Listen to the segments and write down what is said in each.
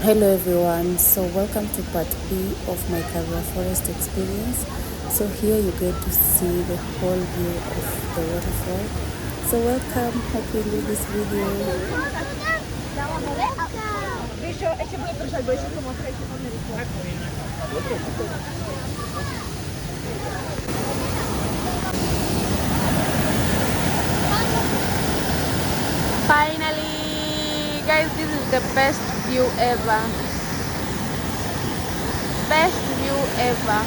Hello everyone, so welcome to part B of my Karura Forest experience. So here you get to see the whole view of the waterfall. So welcome, hope you enjoy this video. Finally, guys, this is the best view ever. Best view ever.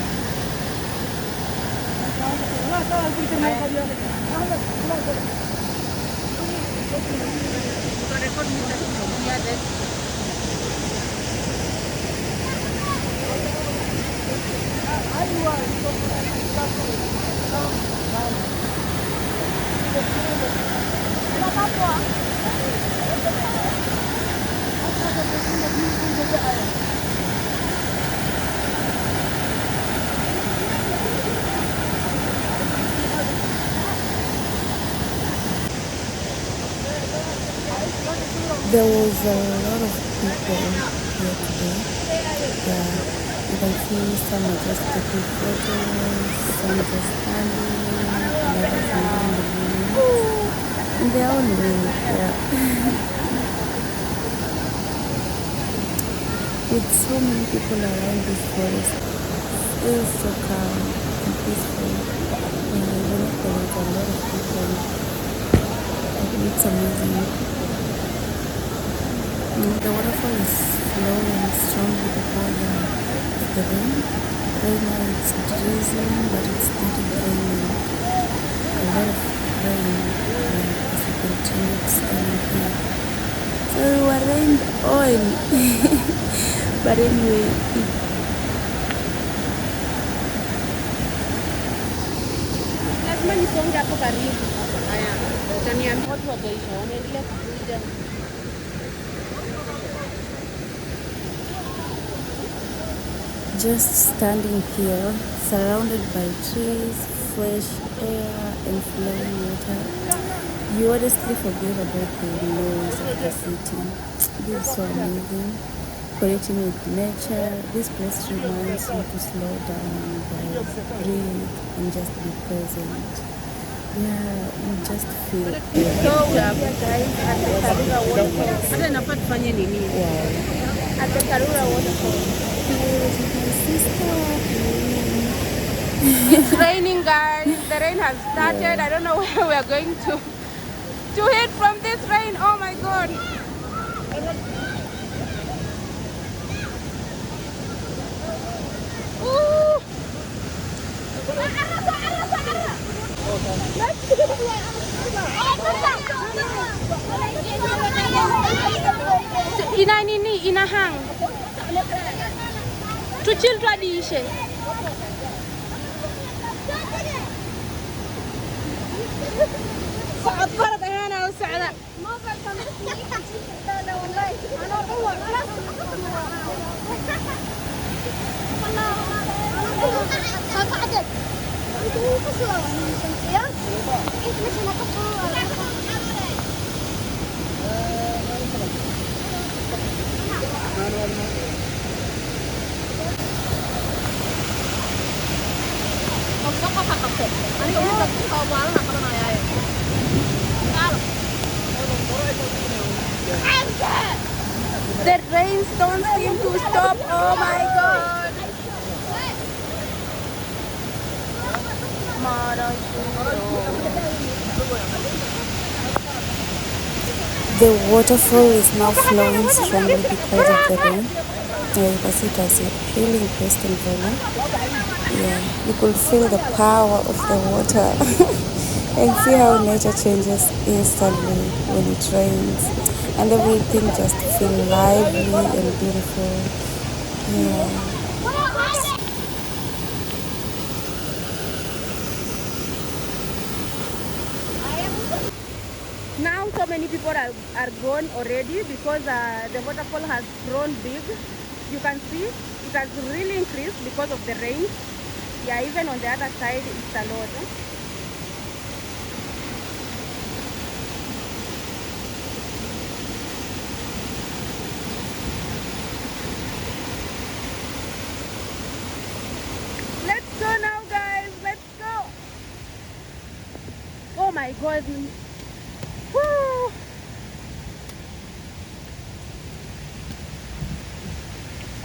There was a lot of people here today. Yeah, you can see some are just taking photos, some just standing, and others are in the room. In their own way, yeah. With so many people around this forest, it is so calm and peaceful. And even if there is a lot of people, it's amazing. The waterfall is flowing strongly because of the rain. Right now it's drizzling, but it's started raining. A lot of rain as we continue standing here. So we were rained on. But anyway, lazima nisonge hapo karibu. Haya, utaniambia watu wataisha, wanaendelea kukuja. Just standing here, surrounded by trees, fresh air, and flowing water, you honestly forget about the noise of the city. This is so amazing. Connecting with nature, this place reminds you to slow down, guys, breathe, and just be present. Yeah, you just feel it. So we are guys at the Karura Waterfall. Wow. At the Karura Waterfall. It's raining, guys. The rain has started. Yeah. I don't know where we are going to hit from this rain. Oh my god. Ooh. Ina nini ina hang tuchil tradishe صعب فرض انا وسعده ما بفهم لا والله انا اطول خلاص عدد انتوا قصوا يا انت مش نقصوا The rains don't seem to stop. Oh my god. The waterfall is now flowing strongly because of the rain. Yeah, you can see it as a really interesting volume. Yeah, you could feel the power of the water and see how nature changes instantly when it rains, and everything just feels lively and beautiful. Yeah. Now so many people are gone already because the waterfall has grown big. You can see it has really increased because of the rain. Yeah, even on the other side it's a lot. god. Woo.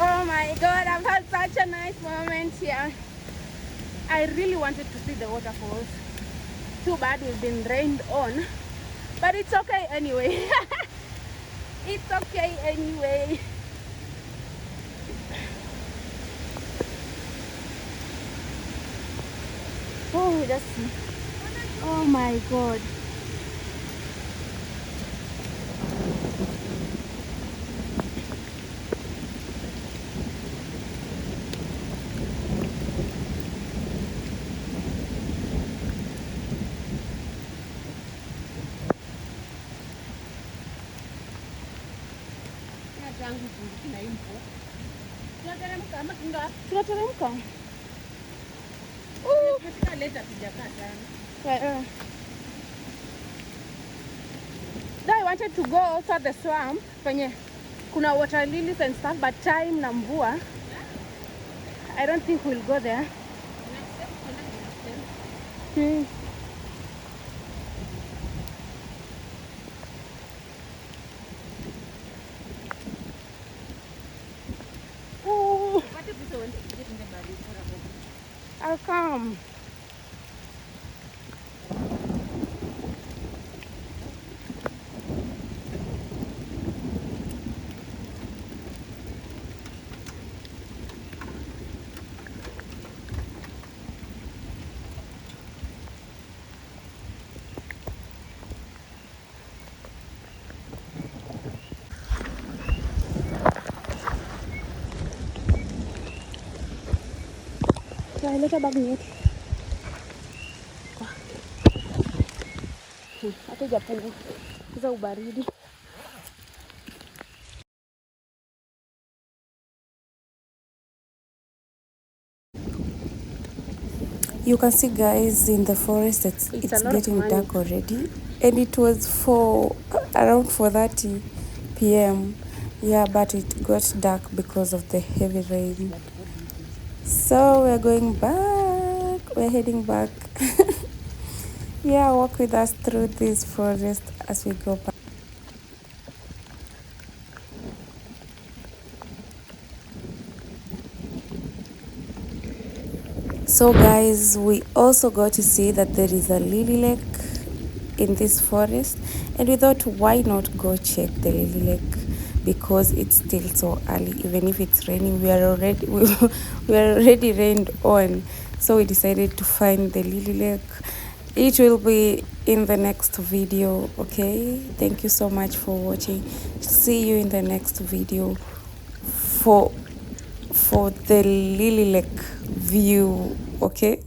Oh my god, I've had such a nice moment here. I really wanted to see the waterfalls. Too bad we've been rained on, but it's okay anyway. It's okay anyway. Oh, that's, oh my god. Tunateremka. I wanted to go outside the swamp penye kuna water lilies and stuff, but time na mvua, I don't think we'll go there. Oh, I'll come. Leta bag yetu. Hata ijapunguza ubaridi. You can see, guys, in the forest it's getting dark already, and it was around 4:30 p.m. Yeah, but it got dark because of the heavy rain. So we're going back. We're heading back. Yeah, walk with us through this forest as we go back. So guys, we also got to see that there is a lily lake in this forest, and we thought, why not go check the lily lake, because it's still so early. Even if it's raining, we are already rained on. So we decided to find the lily lake. It will be in the next video. Okay, thank you so much for watching. See you in the next video for the lily lake view. Okay.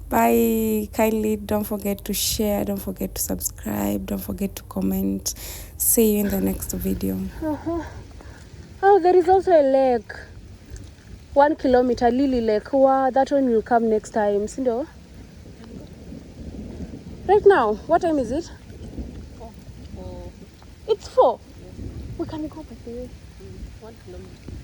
Bye. Kindly don't forget to share, don't forget to subscribe, don't forget to comment. See you in the next video. Oh, there is also a lake, 1 kilometer, Lily Lake. Wow, that one will come next time. Sindo? Right now, what time is it? 4. It's 4. Yes. We can go by the way. 1 kilometer.